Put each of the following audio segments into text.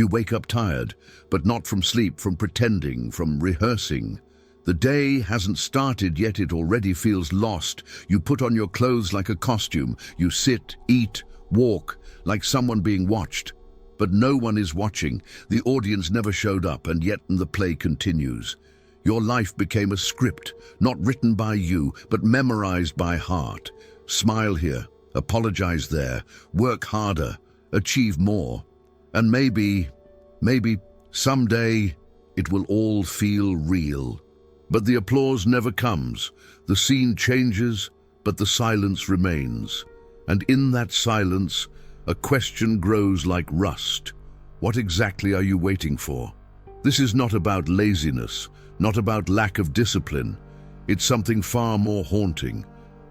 You wake up tired, but not from sleep, from pretending, from rehearsing. The day hasn't started yet, it already feels lost. You put on your clothes like a costume. You sit, eat, walk, like someone being watched. But no one is watching. The audience never showed up, and yet the play continues. Your life became a script, not written by you, but memorized by heart. Smile here, apologize there, work harder, achieve more. And maybe someday it will all feel real. But the applause never comes. The scene changes, but the silence remains. And in that silence, a question grows like rust. What exactly are you waiting for? This is not about laziness, not about lack of discipline. It's something far more haunting.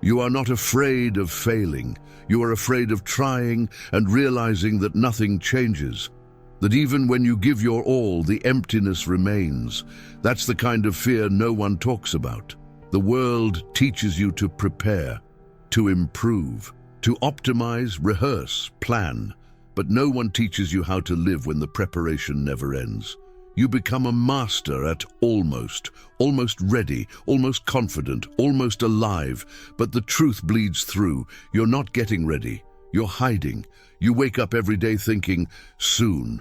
You are not afraid of failing. You are afraid of trying and realizing that nothing changes. That even when you give your all, the emptiness remains. That's the kind of fear no one talks about. The world teaches you to prepare, to improve, to optimize, rehearse, plan. But no one teaches you how to live when the preparation never ends. You become a master at almost ready, almost confident, almost alive. But the truth bleeds through. You're not getting ready. You're hiding. You wake up every day thinking, soon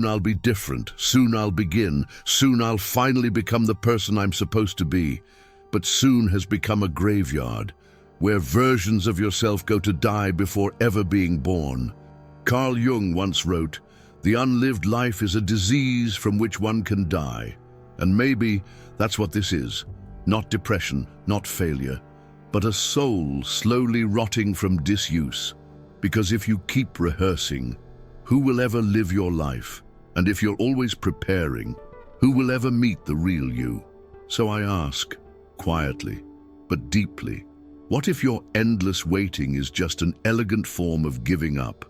I'll be different. Soon I'll begin. Soon I'll finally become the person I'm supposed to be. But soon has become a graveyard, where versions of yourself go to die before ever being born. Carl Jung once wrote, "The unlived life is a disease from which one can die." And maybe that's what this is. Not depression, not failure, but a soul slowly rotting from disuse. Because if you keep rehearsing, who will ever live your life? And if you're always preparing, who will ever meet the real you? So I ask, quietly, but deeply, what if your endless waiting is just an elegant form of giving up?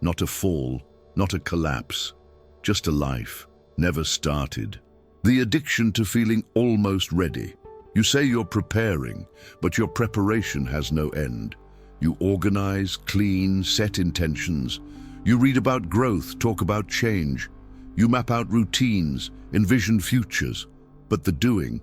Not a fall, not a collapse, just a life never started. The addiction to feeling almost ready. You say you're preparing, but your preparation has no end. You organize, clean, set intentions. You read about growth, talk about change. You map out routines, envision futures, but the doing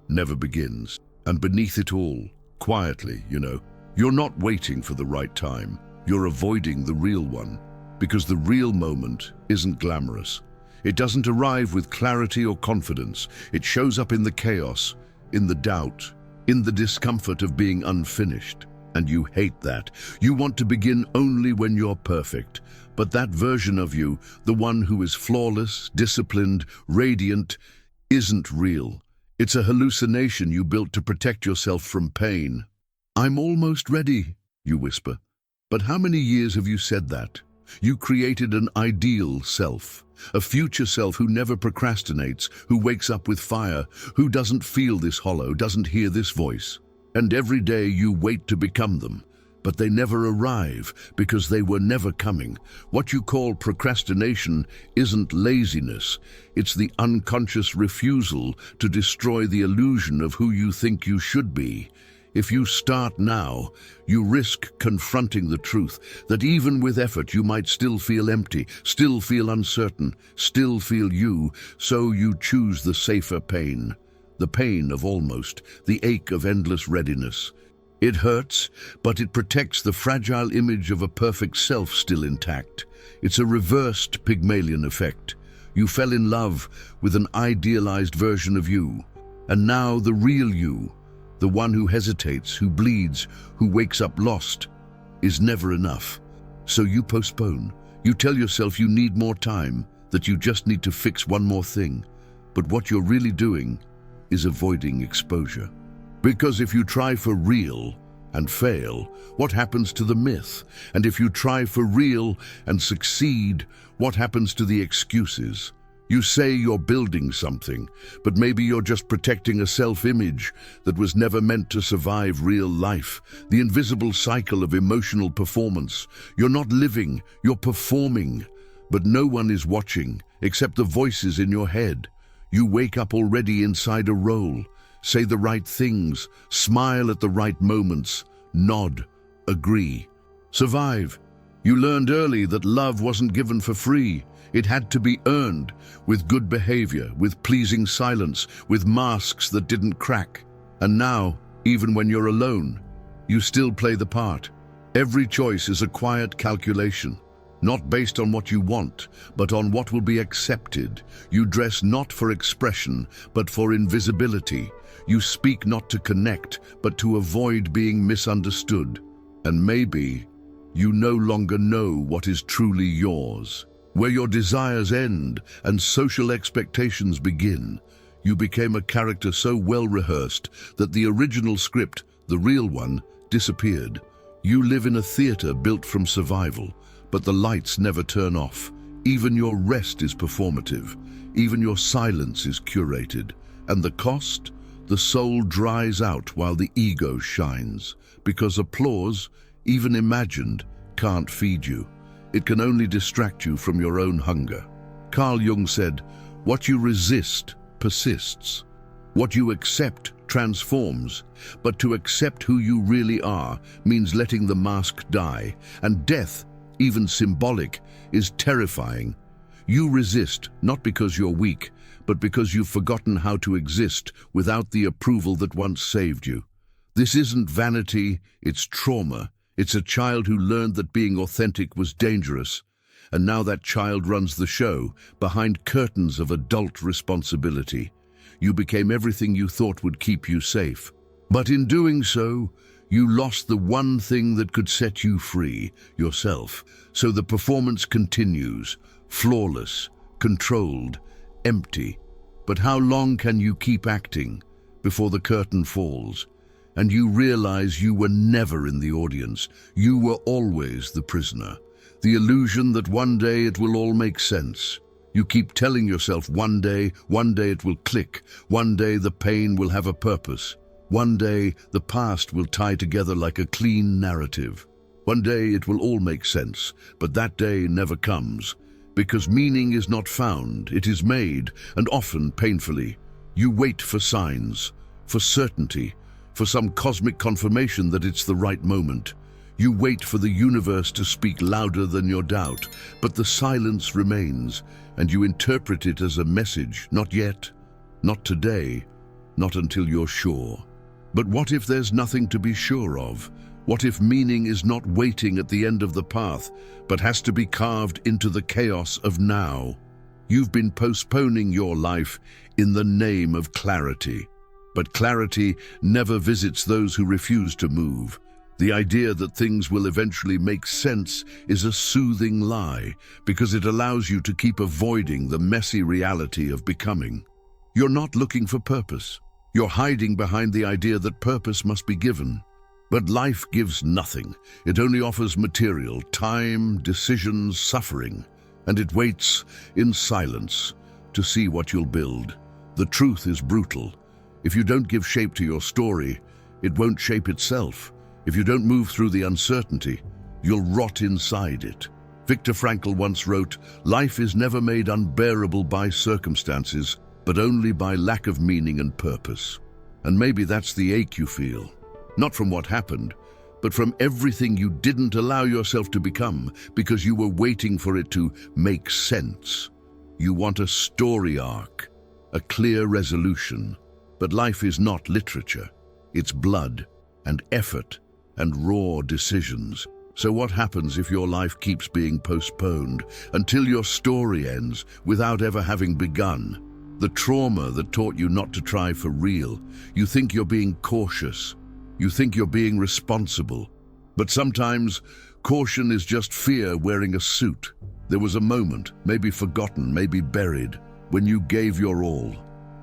never begins. And beneath it all, quietly, you're not waiting for the right time. You're avoiding the real one, because the real moment isn't glamorous. It doesn't arrive with clarity or confidence. It shows up in the chaos, in the doubt, in the discomfort of being unfinished. And you hate that. You want to begin only when you're perfect. But that version of you, the one who is flawless, disciplined, radiant, isn't real. It's a hallucination you built to protect yourself from pain. "I'm almost ready," you whisper. But how many years have you said that? You created an ideal self, a future self who never procrastinates, who wakes up with fire, who doesn't feel this hollow, doesn't hear this voice. And every day you wait to become them, but they never arrive because they were never coming. What you call procrastination isn't laziness. It's the unconscious refusal to destroy the illusion of who you think you should be. If you start now, you risk confronting the truth that even with effort you might still feel empty, still feel uncertain, still feel you, so you choose the safer pain. The pain of almost, the ache of endless readiness. It hurts, but it protects the fragile image of a perfect self still intact. It's a reversed Pygmalion effect. You fell in love with an idealized version of you, and now the real you, the one who hesitates, who bleeds, who wakes up lost, is never enough. So you postpone. You tell yourself you need more time, that you just need to fix one more thing. But what you're really doing is avoiding exposure. Because if you try for real and fail, what happens to the myth? And if you try for real and succeed, what happens to the excuses? You say you're building something, but maybe you're just protecting a self-image that was never meant to survive real life, the invisible cycle of emotional performance. You're not living, you're performing, but no one is watching except the voices in your head. You wake up already inside a role, say the right things, smile at the right moments, nod, agree, survive. You learned early that love wasn't given for free. It had to be earned, with good behavior, with pleasing silence, with masks that didn't crack. And now, even when you're alone, you still play the part. Every choice is a quiet calculation, not based on what you want, but on what will be accepted. You dress not for expression, but for invisibility. You speak not to connect, but to avoid being misunderstood. And maybe you no longer know what is truly yours. Where your desires end and social expectations begin, you became a character so well rehearsed that the original script, the real one, disappeared. You live in a theater built from survival, but the lights never turn off. Even your rest is performative. Even your silence is curated. And the cost? The soul dries out while the ego shines, because applause, even imagined, can't feed you. It can only distract you from your own hunger. Carl Jung said, "What you resist persists. What you accept transforms. But to accept who you really are means letting the mask die. And death, even symbolic, is terrifying. You resist not because you're weak, but because you've forgotten how to exist without the approval that once saved you. This isn't vanity, it's trauma. It's a child who learned that being authentic was dangerous, and now that child runs the show behind curtains of adult responsibility. You became everything you thought would keep you safe. But in doing so, you lost the one thing that could set you free, yourself. So the performance continues, flawless, controlled, empty. But how long can you keep acting before the curtain falls? And you realize you were never in the audience. You were always the prisoner. The illusion that one day it will all make sense. You keep telling yourself one day it will click. One day the pain will have a purpose. One day the past will tie together like a clean narrative. One day it will all make sense, but that day never comes. Because meaning is not found, it is made, and often painfully. You wait for signs, for certainty, for some cosmic confirmation that it's the right moment. You wait for the universe to speak louder than your doubt, but the silence remains, and you interpret it as a message. Not yet, not today, not until you're sure. But what if there's nothing to be sure of? What if meaning is not waiting at the end of the path, but has to be carved into the chaos of now? You've been postponing your life in the name of clarity. But clarity never visits those who refuse to move. The idea that things will eventually make sense is a soothing lie, because it allows you to keep avoiding the messy reality of becoming. You're not looking for purpose. You're hiding behind the idea that purpose must be given. But life gives nothing. It only offers material, time, decisions, suffering. And it waits in silence to see what you'll build. The truth is brutal. If you don't give shape to your story, it won't shape itself. If you don't move through the uncertainty, you'll rot inside it. Viktor Frankl once wrote, "Life is never made unbearable by circumstances, but only by lack of meaning and purpose." And maybe that's the ache you feel. Not from what happened, but from everything you didn't allow yourself to become because you were waiting for it to make sense. You want a story arc, a clear resolution. But life is not literature. It's blood and effort and raw decisions. So what happens if your life keeps being postponed until your story ends without ever having begun? The trauma that taught you not to try for real. You think you're being cautious. You think you're being responsible. But sometimes caution is just fear wearing a suit. There was a moment, maybe forgotten, maybe buried, when you gave your all,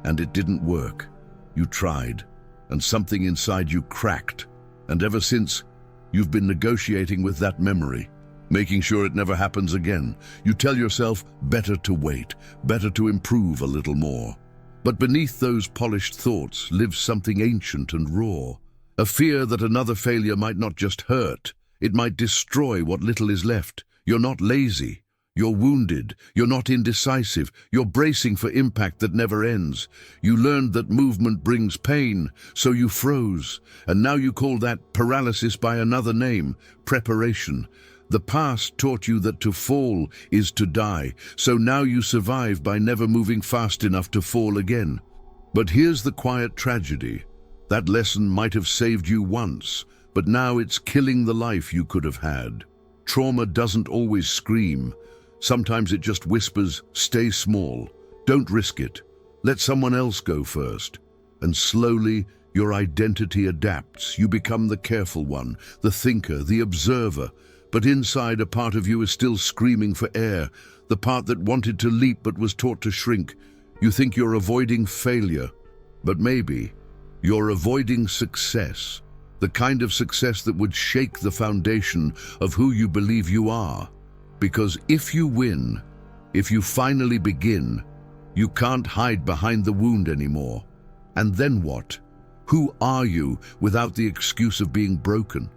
and it didn't work. You tried, and something inside you cracked. And ever since, you've been negotiating with that memory, making sure it never happens again. You tell yourself, better to wait, better to improve a little more. But beneath those polished thoughts lives something ancient and raw. A fear that another failure might not just hurt, it might destroy what little is left. You're not lazy. You're wounded, you're not indecisive, you're bracing for impact that never ends. You learned that movement brings pain, so you froze. And now you call that paralysis by another name, preparation. The past taught you that to fall is to die, so now you survive by never moving fast enough to fall again. But here's the quiet tragedy. That lesson might have saved you once, but now it's killing the life you could have had. Trauma doesn't always scream. Sometimes it just whispers, stay small, don't risk it, let someone else go first. And slowly, your identity adapts. You become the careful one, the thinker, the observer. But inside, a part of you is still screaming for air, the part that wanted to leap but was taught to shrink. You think you're avoiding failure, but maybe you're avoiding success, the kind of success that would shake the foundation of who you believe you are. Because if you win, if you finally begin, you can't hide behind the wound anymore. And then what? Who are you without the excuse of being broken?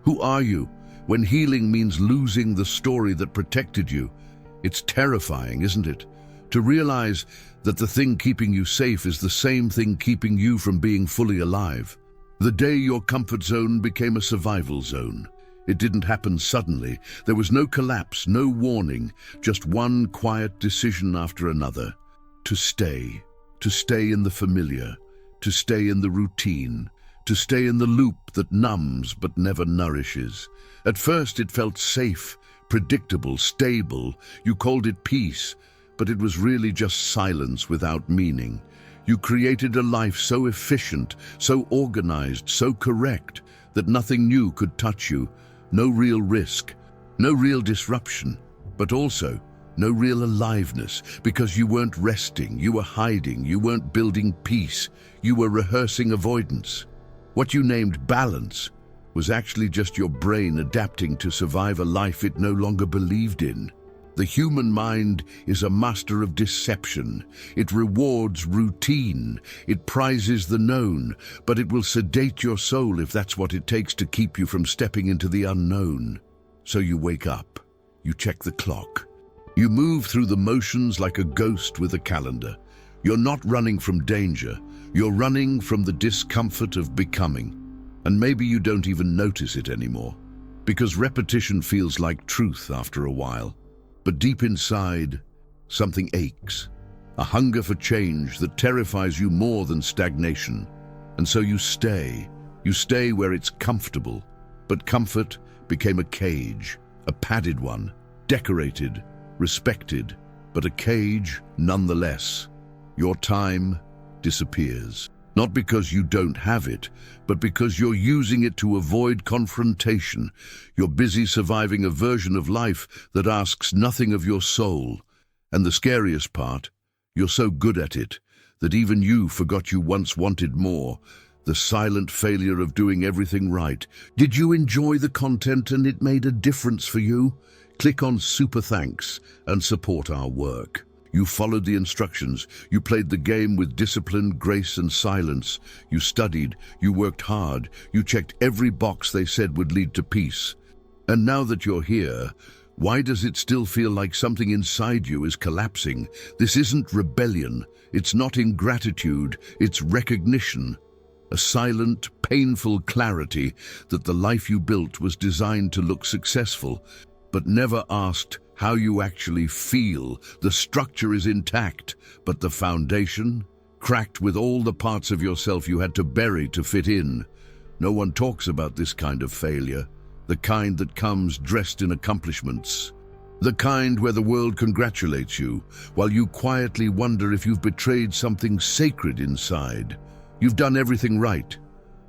Who are you when healing means losing the story that protected you? It's terrifying, isn't it? To realize that the thing keeping you safe is the same thing keeping you from being fully alive. The day your comfort zone became a survival zone. It didn't happen suddenly. There was no collapse, no warning, just one quiet decision after another. To stay in the familiar, to stay in the routine, to stay in the loop that numbs but never nourishes. At first it felt safe, predictable, stable. You called it peace, but it was really just silence without meaning. You created a life so efficient, so organized, so correct, that nothing new could touch you. No real risk, no real disruption, but also no real aliveness, because you weren't resting, you were hiding, you weren't building peace, you were rehearsing avoidance. What you named balance was actually just your brain adapting to survive a life it no longer believed in. The human mind is a master of deception. It rewards routine. It prizes the known, but it will sedate your soul if that's what it takes to keep you from stepping into the unknown. So you wake up. You check the clock. You move through the motions like a ghost with a calendar. You're not running from danger. You're running from the discomfort of becoming. And maybe you don't even notice it anymore, because repetition feels like truth after a while. But deep inside, something aches, a hunger for change that terrifies you more than stagnation. And so you stay where it's comfortable. But comfort became a cage, a padded one, decorated, respected, but a cage nonetheless. Your time disappears. Not because you don't have it, but because you're using it to avoid confrontation. You're busy surviving a version of life that asks nothing of your soul. And the scariest part, you're so good at it that even you forgot you once wanted more. The silent failure of doing everything right. Did you enjoy the content and it made a difference for you? Click on Super Thanks and support our work. You followed the instructions. You played the game with discipline, grace, and silence. You studied. You worked hard. You checked every box they said would lead to peace. And now that you're here, why does it still feel like something inside you is collapsing? This isn't rebellion. It's not ingratitude. It's recognition. A silent, painful clarity that the life you built was designed to look successful, but never asked how you actually feel. The structure is intact, but the foundation, cracked with all the parts of yourself you had to bury to fit in. No one talks about this kind of failure, the kind that comes dressed in accomplishments. The kind where the world congratulates you, while you quietly wonder if you've betrayed something sacred inside. You've done everything right,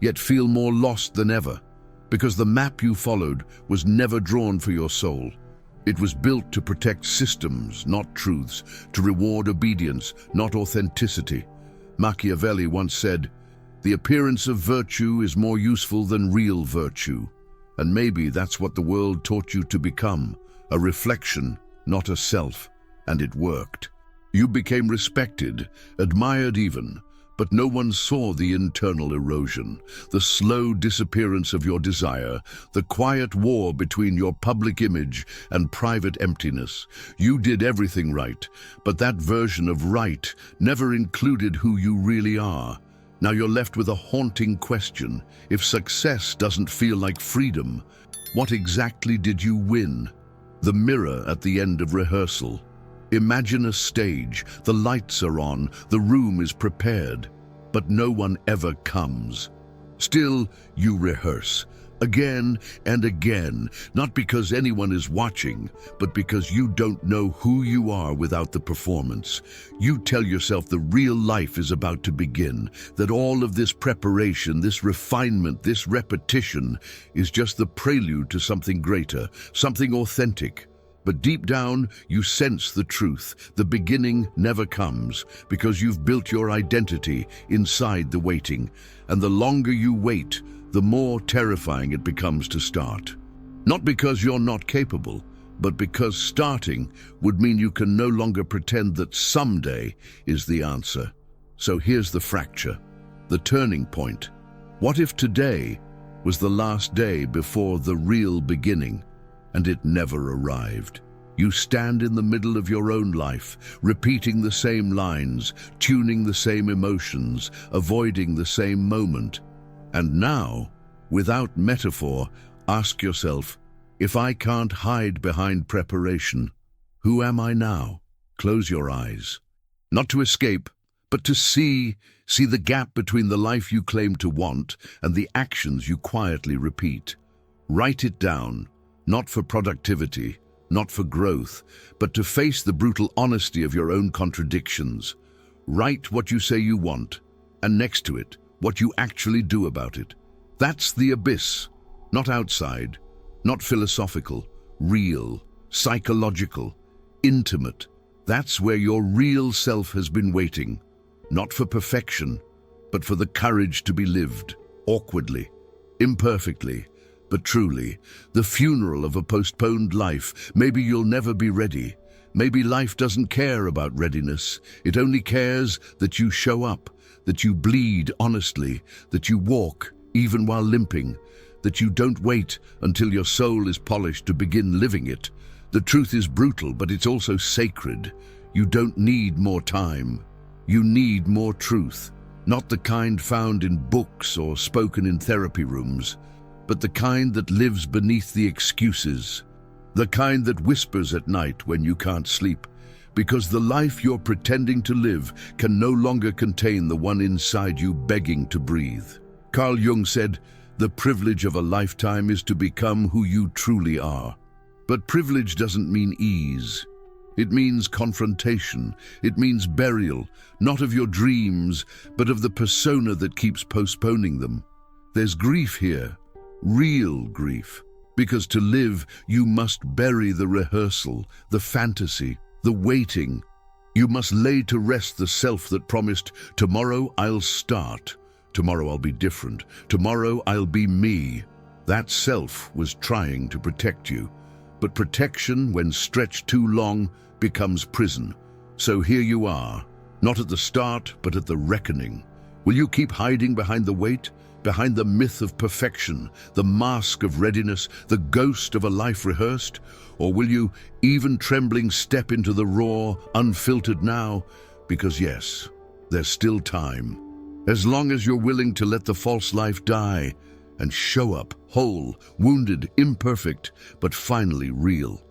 yet feel more lost than ever, because the map you followed was never drawn for your soul. It was built to protect systems, not truths, to reward obedience, not authenticity. Machiavelli once said, "The appearance of virtue is more useful than real virtue." And maybe that's what the world taught you to become, a reflection, not a self, and it worked. You became respected, admired even, but no one saw the internal erosion, the slow disappearance of your desire, the quiet war between your public image and private emptiness. You did everything right, but that version of right never included who you really are. Now you're left with a haunting question. If success doesn't feel like freedom, What exactly did you win? The mirror at the end of rehearsal. Imagine a stage, the lights are on, the room is prepared, but no one ever comes. Still, you rehearse, again and again, not because anyone is watching, but because you don't know who you are without the performance. You tell yourself the real life is about to begin, that all of this preparation, this refinement, this repetition is just the prelude to something greater, something authentic. But deep down, you sense the truth. The beginning never comes because you've built your identity inside the waiting. And the longer you wait, the more terrifying it becomes to start. Not because you're not capable, but because starting would mean you can no longer pretend that someday is the answer. So here's the fracture, the turning point. What if today was the last day before the real beginning? And it never arrived. You stand in the middle of your own life, repeating the same lines, tuning the same emotions, avoiding the same moment. And now, without metaphor, ask yourself, if I can't hide behind preparation, who am I now? Close your eyes. Not to escape, but to see the gap between the life you claim to want and the actions you quietly repeat. Write it down. Not for productivity, not for growth, but to face the brutal honesty of your own contradictions. Write what you say you want, and next to it, what you actually do about it. That's the abyss, not outside, not philosophical, real, psychological, intimate. That's where your real self has been waiting, not for perfection, but for the courage to be lived, awkwardly, imperfectly, but truly, the funeral of a postponed life. Maybe you'll never be ready. Maybe life doesn't care about readiness. It only cares that you show up, that you bleed honestly, that you walk even while limping, that you don't wait until your soul is polished to begin living it. The truth is brutal, but it's also sacred. You don't need more time. You need more truth, not the kind found in books or spoken in therapy rooms, but the kind that lives beneath the excuses, the kind that whispers at night when you can't sleep, because the life you're pretending to live can no longer contain the one inside you begging to breathe. Carl Jung said, "The privilege of a lifetime is to become who you truly are." But privilege doesn't mean ease. It means confrontation. It means burial, not of your dreams, but of the persona that keeps postponing them. There's grief here. Real grief, because to live, you must bury the rehearsal, the fantasy, the waiting. You must lay to rest the self that promised, tomorrow I'll start, tomorrow I'll be different, tomorrow I'll be me. That self was trying to protect you, but protection, when stretched too long, becomes prison. So here you are, not at the start, but at the reckoning. Will you keep hiding behind the weight? Behind the myth of perfection, the mask of readiness, the ghost of a life rehearsed? Or will you, even trembling, step into the raw, unfiltered now? Because yes, there's still time. As long as you're willing to let the false life die and show up, whole, wounded, imperfect, but finally real.